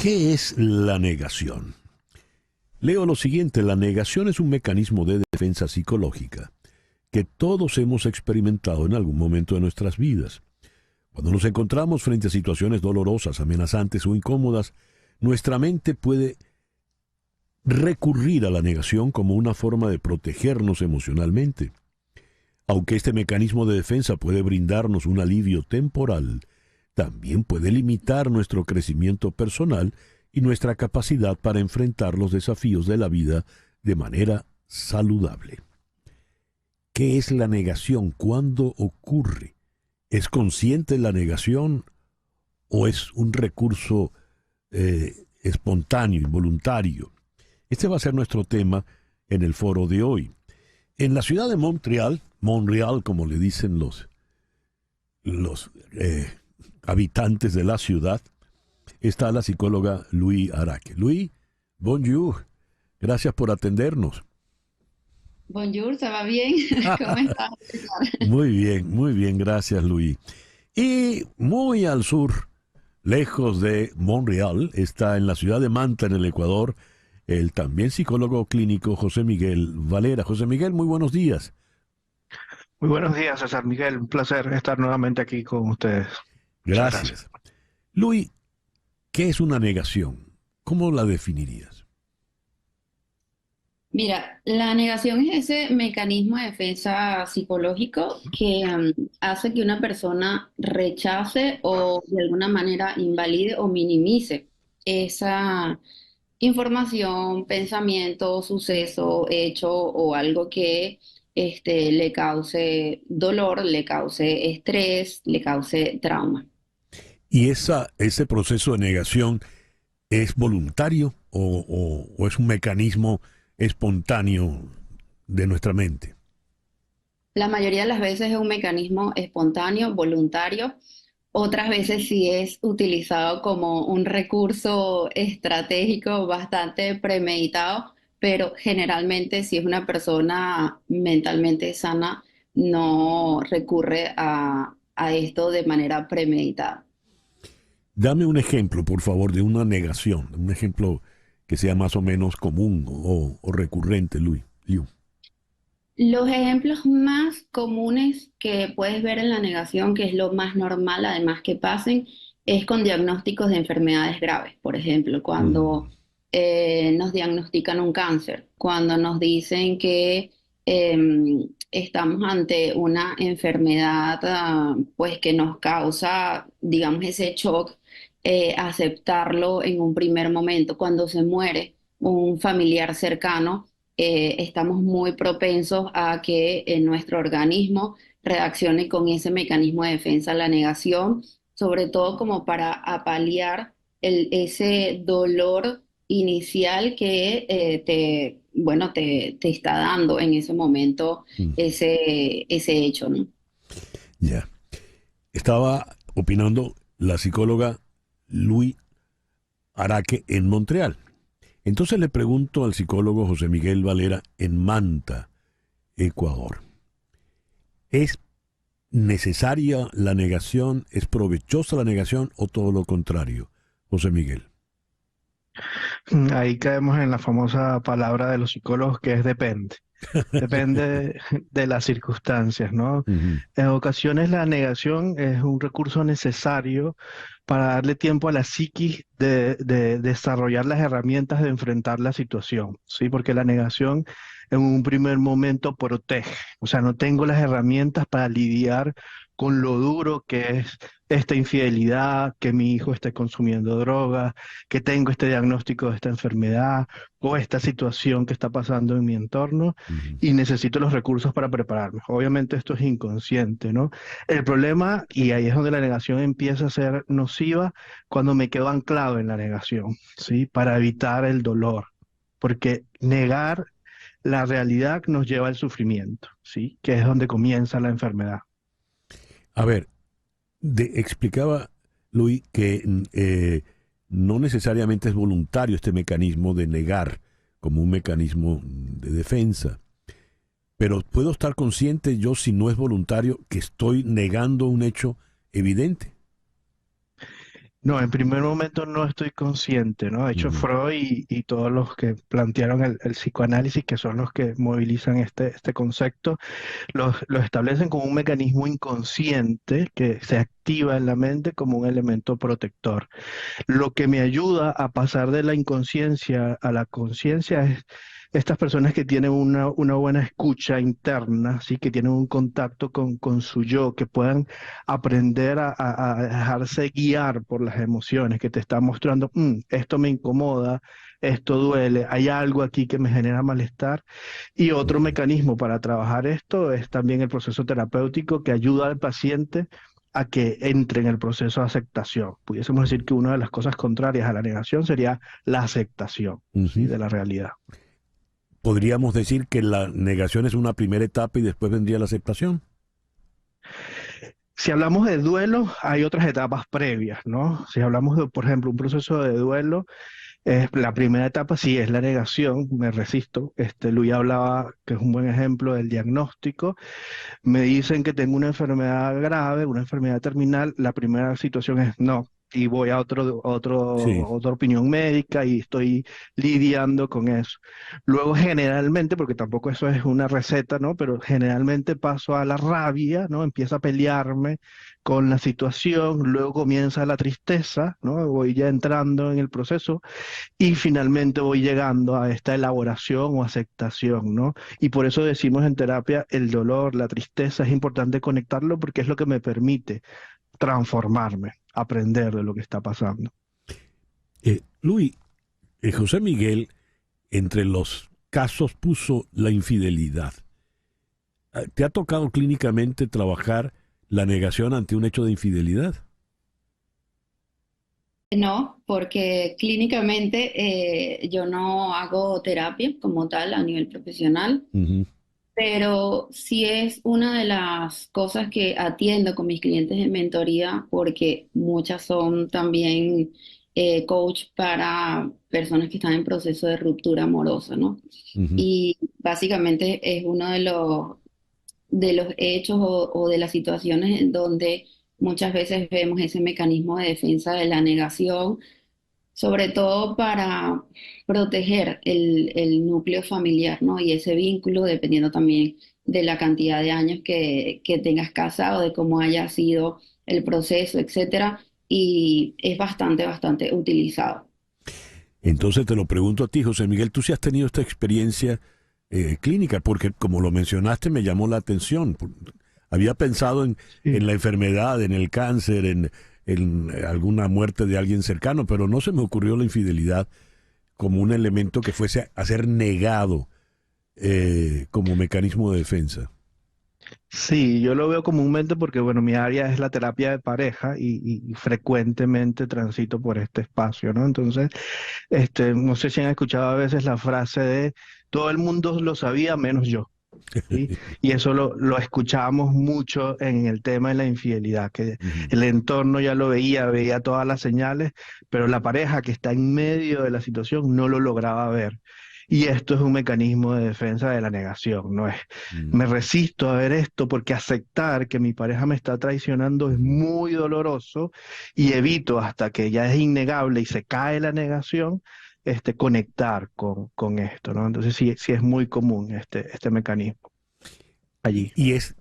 ¿Qué es la negación? Leo lo siguiente: la negación es un mecanismo de defensa psicológica que todos hemos experimentado en algún momento de nuestras vidas. Cuando nos encontramos frente a situaciones dolorosas, amenazantes o incómodas, nuestra mente puede recurrir a la negación como una forma de protegernos emocionalmente. Aunque este mecanismo de defensa puede brindarnos un alivio temporal, también puede limitar nuestro crecimiento personal y nuestra capacidad para enfrentar los desafíos de la vida de manera saludable. ¿Qué es la negación? ¿Cuándo ocurre? ¿Es consciente la negación o es un recurso espontáneo, involuntario? Este va a ser nuestro tema en el foro de hoy. En la ciudad de Montreal, como le dicen los habitantes de la ciudad, está la psicóloga Louise Araque. Louise, bonjour. Gracias por atendernos. Bonjour, ¿se va bien? ¿Cómo estás? Muy bien, gracias, Louise. Y muy al sur, lejos de Montreal, está en la ciudad de Manta, en el Ecuador, el también psicólogo clínico José Miguel Valera. José Miguel, muy buenos días. Muy buenos días, César Miguel. Un placer estar nuevamente aquí con ustedes. Muchas gracias. Gracias. Louise, ¿qué es una negación? ¿Cómo la definirías? Mira, la negación es ese mecanismo de defensa psicológico que hace que una persona rechace o de alguna manera invalide o minimice esa información, pensamiento, suceso, hecho o algo que le cause dolor, le cause estrés, le cause trauma. ¿Y ese proceso de negación es voluntario o es un mecanismo espontáneo de nuestra mente? La mayoría de las veces es un mecanismo espontáneo, voluntario. Otras veces sí es utilizado como un recurso estratégico bastante premeditado, pero generalmente si es una persona mentalmente sana, no recurre a esto de manera premeditada. Dame un ejemplo, por favor, de una negación, un ejemplo que sea más o menos común o recurrente, Liu. Los ejemplos más comunes que puedes ver en la negación, que es lo más normal además que pasen, es con diagnósticos de enfermedades graves. Por ejemplo, cuando Mm. nos diagnostican un cáncer, cuando nos dicen que estamos ante una enfermedad pues que nos causa, digamos, ese shock, aceptarlo en un primer momento, cuando se muere un familiar cercano estamos muy propensos a que nuestro organismo reaccione con ese mecanismo de defensa a la negación, sobre todo como para apaliar ese dolor inicial que bueno, te está dando en ese momento Mm. ese hecho, ¿no? Ya. Estaba opinando la psicóloga Louise Araque en Montreal. Entonces le pregunto al psicólogo José Miguel Valera en Manta, Ecuador. ¿Es necesaria la negación? ¿Es provechosa la negación o todo lo contrario, José Miguel? Ahí caemos en la famosa palabra de los psicólogos que es depende. Depende de las circunstancias, ¿no? Ujú. En ocasiones la negación es un recurso necesario para darle tiempo a la psiquis de desarrollar las herramientas de enfrentar la situación, ¿sí? Porque la negación en un primer momento protege, o sea, no tengo las herramientas para lidiar con lo duro que es esta infidelidad, que mi hijo esté consumiendo drogas, que tengo este diagnóstico de esta enfermedad o esta situación que está pasando en mi entorno Ujú. y necesito los recursos para prepararme. Obviamente esto es inconsciente, ¿no? El problema, y ahí es donde la negación empieza a ser nociva, cuando me quedo anclado en la negación, ¿sí? Para evitar el dolor, porque negar la realidad nos lleva al sufrimiento, ¿sí? Que es donde comienza la enfermedad. A ver, explicaba Luis que no necesariamente es voluntario este mecanismo de negar como un mecanismo de defensa, pero puedo estar consciente yo, si no es voluntario, que estoy negando un hecho evidente. No, en primer momento no estoy consciente, ¿no? De hecho, Ujú. Freud y todos los que plantearon el psicoanálisis, que son los que movilizan este concepto, lo establecen como un mecanismo inconsciente que se activa en la mente como un elemento protector. Lo que me ayuda a pasar de la inconsciencia a la conciencia es estas personas que tienen una buena escucha interna, ¿sí? Que tienen un contacto con su yo, que puedan aprender a dejarse guiar por las emociones, que te están mostrando, esto me incomoda, esto duele, hay algo aquí que me genera malestar. Y otro Ujú. mecanismo para trabajar esto es también el proceso terapéutico que ayuda al paciente a que entre en el proceso de aceptación. Pudiésemos decir que una de las cosas contrarias a la negación sería la aceptación, ¿sí? Ujú. De la realidad. Podríamos decir que la negación es una primera etapa y después vendría la aceptación. Si hablamos de duelo, hay otras etapas previas, ¿no? Si hablamos de, por ejemplo, un proceso de duelo, la primera etapa sí es la negación, me resisto. Luis hablaba, que es un buen ejemplo del diagnóstico. Me dicen que tengo una enfermedad grave, una enfermedad terminal. La primera situación es no. Y voy a Sí. otra opinión médica y estoy lidiando con eso. Luego generalmente, porque tampoco eso es una receta, ¿no? Pero generalmente paso a la rabia, ¿no? Empiezo a pelearme con la situación, luego comienza la tristeza, ¿no? Voy ya entrando en el proceso y finalmente voy llegando a esta elaboración o aceptación, ¿no? Y por eso decimos en terapia, el dolor, la tristeza, es importante conectarlo porque es lo que me permite transformarme, aprender de lo que está pasando. Luis, José Miguel, entre los casos puso la infidelidad. ¿Te ha tocado clínicamente trabajar la negación ante un hecho de infidelidad? No, porque clínicamente yo no hago terapia como tal a nivel profesional, Ujú. pero sí es una de las cosas que atiendo con mis clientes de mentoría, porque muchas son también coach para personas que están en proceso de ruptura amorosa, ¿no? Ujú. Y básicamente es uno de los hechos o de las situaciones en donde muchas veces vemos ese mecanismo de defensa de la negación, sobre todo para proteger el núcleo familiar, ¿no? Y ese vínculo, dependiendo también de la cantidad de años que tengas casado, de cómo haya sido el proceso, etcétera. Y es bastante, bastante utilizado. Entonces te lo pregunto a ti, José Miguel, tú sí has tenido esta experiencia clínica, porque como lo mencionaste me llamó la atención. Había pensado Sí. en la enfermedad, en el cáncer, en alguna muerte de alguien cercano, pero no se me ocurrió la infidelidad como un elemento que fuese a ser negado como mecanismo de defensa. Sí, yo lo veo comúnmente porque, bueno, mi área es la terapia de pareja y frecuentemente transito por este espacio, ¿no? Entonces, no sé si han escuchado a veces la frase de todo el mundo lo sabía menos yo. ¿Sí? Y eso lo escuchábamos mucho en el tema de la infidelidad, que Ujú. el entorno ya lo veía, veía todas las señales, pero la pareja que está en medio de la situación no lo lograba ver. Y esto es un mecanismo de defensa de la negación, no es, Mm. me resisto a ver esto porque aceptar que mi pareja me está traicionando es Ujú. muy doloroso y evito hasta que ya es innegable y se cae la negación, conectar con esto, ¿no? Entonces sí, sí es muy común este mecanismo allí. Y es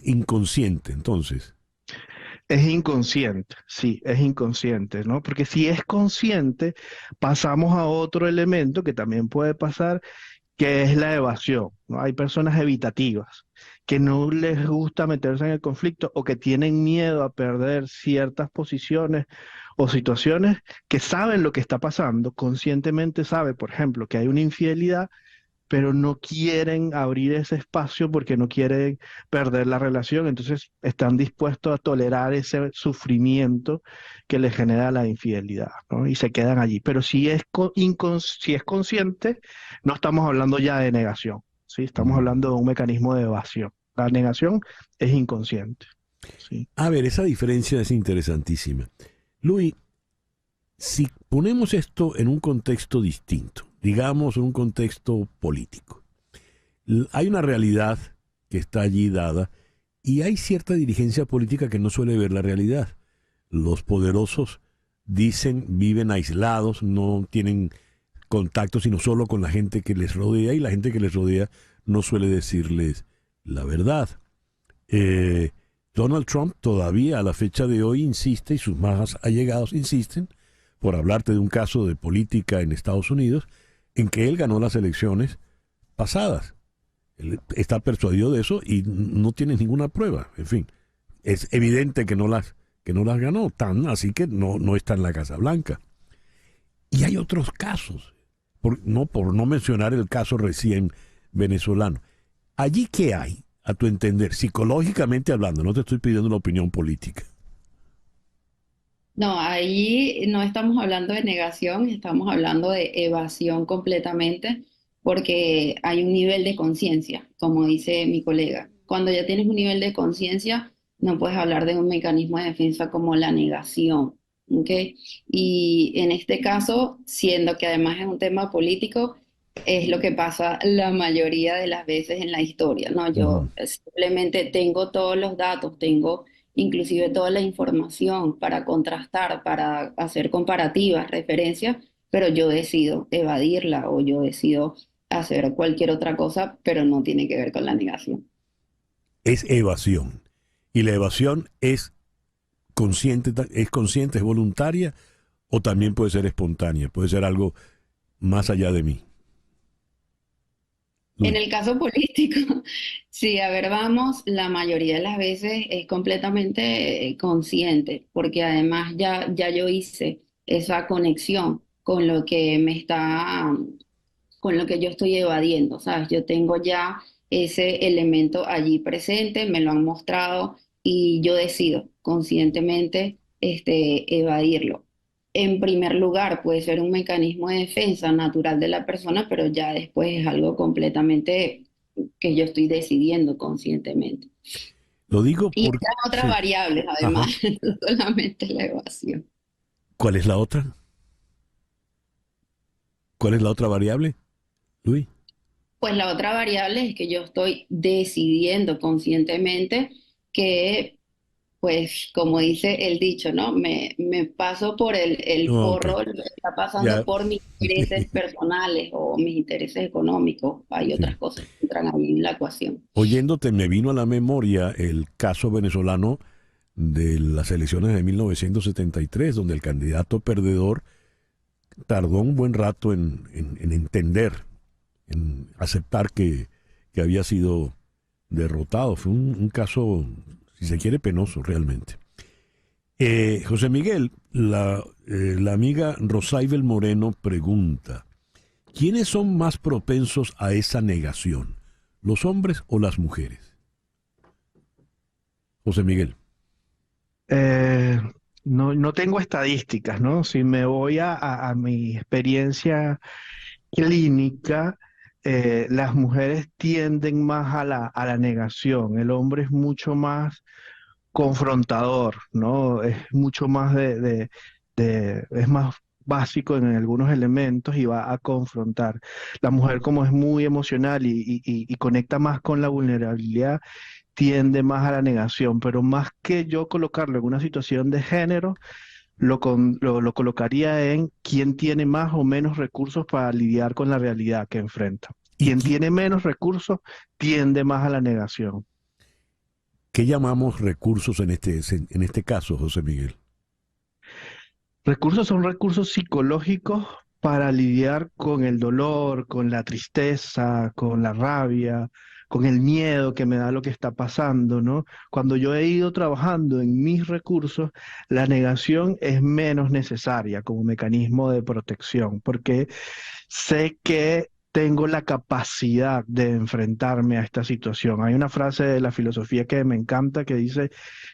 inconsciente, entonces. Es inconsciente, sí, es inconsciente, ¿no? Porque si es consciente, pasamos a otro elemento que también puede pasar, que es la evasión, ¿no? Hay personas evitativas que no les gusta meterse en el conflicto o que tienen miedo a perder ciertas posiciones o situaciones que saben lo que está pasando, conscientemente sabe, por ejemplo, que hay una infidelidad, pero no quieren abrir ese espacio porque no quieren perder la relación, entonces están dispuestos a tolerar ese sufrimiento que les genera la infidelidad, ¿no? Y se quedan allí. Pero si es consciente, no estamos hablando ya de negación, ¿sí? Estamos Mm. hablando de un mecanismo de evasión. La negación es inconsciente, ¿sí? A ver, esa diferencia es interesantísima. Luis, si ponemos esto en un contexto distinto, digamos en un contexto político, hay una realidad que está allí dada y hay cierta dirigencia política que no suele ver la realidad. Los poderosos dicen, viven aislados, no tienen contacto sino solo con la gente que les rodea, y la gente que les rodea no suele decirles la verdad. Donald Trump todavía a la fecha de hoy insiste, y sus más allegados insisten, por hablarte de un caso de política en Estados Unidos, en que él ganó las elecciones pasadas. Él está persuadido de eso y no tiene ninguna prueba. En fin, es evidente que no las ganó, tan así que no está en la Casa Blanca. Y hay otros casos, por no mencionar el caso recién venezolano. ¿Allí qué hay, a tu entender, psicológicamente hablando? No te estoy pidiendo la opinión política. No, ahí no estamos hablando de negación, estamos hablando de evasión completamente, porque hay un nivel de conciencia, como dice mi colega. Cuando ya tienes un nivel de conciencia, no puedes hablar de un mecanismo de defensa como la negación, ¿ok? Y en este caso, siendo que además es un tema político, es lo que pasa la mayoría de las veces en la historia, ¿no? Ujú. Yo simplemente tengo todos los datos, tengo inclusive toda la información para contrastar, para hacer comparativas, referencias, pero yo decido evadirla o yo decido hacer cualquier otra cosa, pero no tiene que ver con la negación. Es evasión. Y la evasión es consciente, es voluntaria, o también puede ser espontánea, puede ser algo más allá de mí. En Luis. el caso político, sí, a ver, vamos, la mayoría de las veces es completamente consciente, porque además ya yo hice esa conexión con lo que con lo que yo estoy evadiendo, ¿sabes? Yo tengo ya ese elemento allí presente, me lo han mostrado y yo decido conscientemente evadirlo. En primer lugar, puede ser un mecanismo de defensa natural de la persona, pero ya después es algo completamente que yo estoy decidiendo conscientemente. Lo digo Y porque... están otras Sí. variables, además, Ajá. no solamente la evasión. ¿Cuál es la otra? ¿Cuál es la otra variable, Luis? Pues la otra variable es que yo estoy decidiendo conscientemente que, pues, como dice el dicho, ¿no? Me paso por el Ok, forro lo que está pasando ya. por mis intereses personales o mis intereses económicos. Hay Sí. otras cosas que entran ahí en la ecuación. Oyéndote me vino a la memoria el caso venezolano de las elecciones de 1973, donde el candidato perdedor tardó un buen rato en entender, en aceptar que había sido derrotado. Fue un caso, si se quiere, penoso realmente. José Miguel, la amiga Rosaibel Moreno pregunta, ¿quiénes son más propensos a esa negación, los hombres o las mujeres? José Miguel. Eh, no tengo estadísticas, ¿no? Si me voy a mi experiencia clínica, las mujeres tienden más a la negación. El hombre es mucho más confrontador, ¿no? Es mucho más es más básico en algunos elementos y va a confrontar. La mujer, como es muy emocional y conecta más con la vulnerabilidad, tiende más a la negación, pero más que yo colocarlo en una situación de género, lo colocaría en quién tiene más o menos recursos para lidiar con la realidad que enfrenta. ¿Y Quien tiene menos recursos tiende más a la negación. qué llamamos recursos en este caso, José Miguel? Recursos son recursos psicológicos para lidiar con el dolor, con la tristeza, con la rabia, con el miedo que me da lo que está pasando, ¿no? Cuando yo he ido trabajando en mis recursos, la negación es menos necesaria como mecanismo de protección, porque sé que tengo la capacidad de enfrentarme a esta situación. Hay una frase de la filosofía que me encanta que dice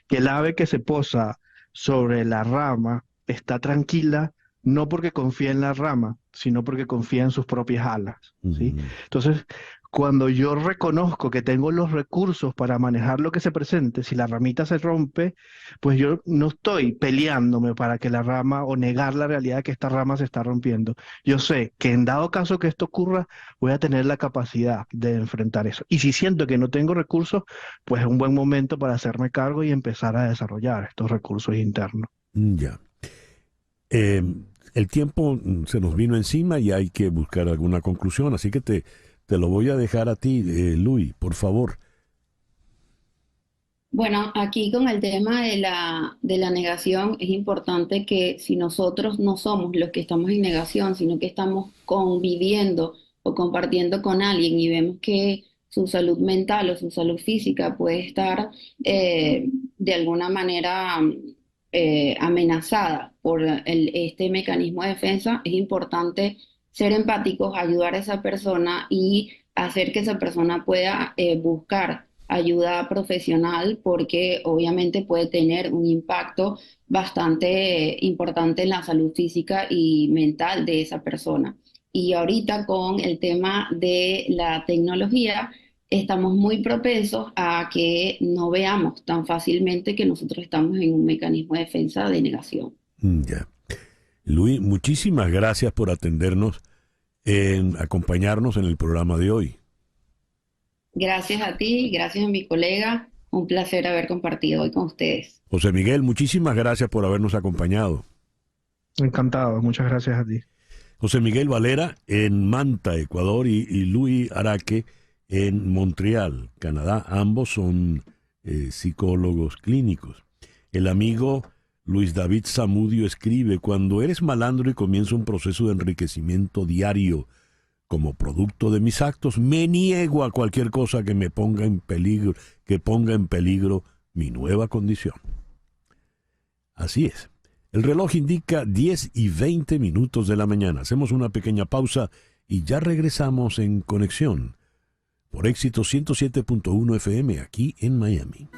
que el ave que se posa sobre la rama está tranquila no porque confía en la rama, sino porque confía en sus propias alas, ¿sí? Mm. Entonces, cuando yo reconozco que tengo los recursos para manejar lo que se presente, si la ramita se rompe, pues yo no estoy peleándome para que la rama o negar la realidad de que esta rama se está rompiendo. Yo sé que en dado caso que esto ocurra, voy a tener la capacidad de enfrentar eso. Y si siento que no tengo recursos, pues es un buen momento para hacerme cargo y empezar a desarrollar estos recursos internos. Ya. Eh, el tiempo se nos vino encima y hay que buscar alguna conclusión, así que te lo voy a dejar a ti, Luis, por favor. Bueno, aquí con el tema de la negación es importante que si nosotros no somos los que estamos en negación, sino que estamos conviviendo o compartiendo con alguien y vemos que su salud mental o su salud física puede estar de alguna manera amenazada por este mecanismo de defensa, es importante ser empáticos, ayudar a esa persona y hacer que esa persona pueda buscar ayuda profesional porque obviamente puede tener un impacto bastante importante en la salud física y mental de esa persona. Y ahorita con el tema de la tecnología, estamos muy propensos a que no veamos tan fácilmente que nosotros estamos en un mecanismo de defensa de negación. Ya. Luis, muchísimas gracias por atendernos, en acompañarnos en el programa de hoy. Gracias a ti, gracias a mi colega. Un placer haber compartido hoy con ustedes. José Miguel, muchísimas gracias por habernos acompañado. Encantado, muchas gracias a ti. José Miguel Valera en Manta, Ecuador, y Luis Araque en Montreal, Canadá. Ambos son psicólogos clínicos. El amigo Luis David Zamudio escribe: cuando eres malandro y comienza un proceso de enriquecimiento diario como producto de mis actos, me niego a cualquier cosa que me ponga en peligro, que ponga en peligro mi nueva condición. Así es. El reloj indica 10:20 de la mañana. Hacemos una pequeña pausa y ya regresamos en Conexión por Éxito 107.1 FM aquí en Miami.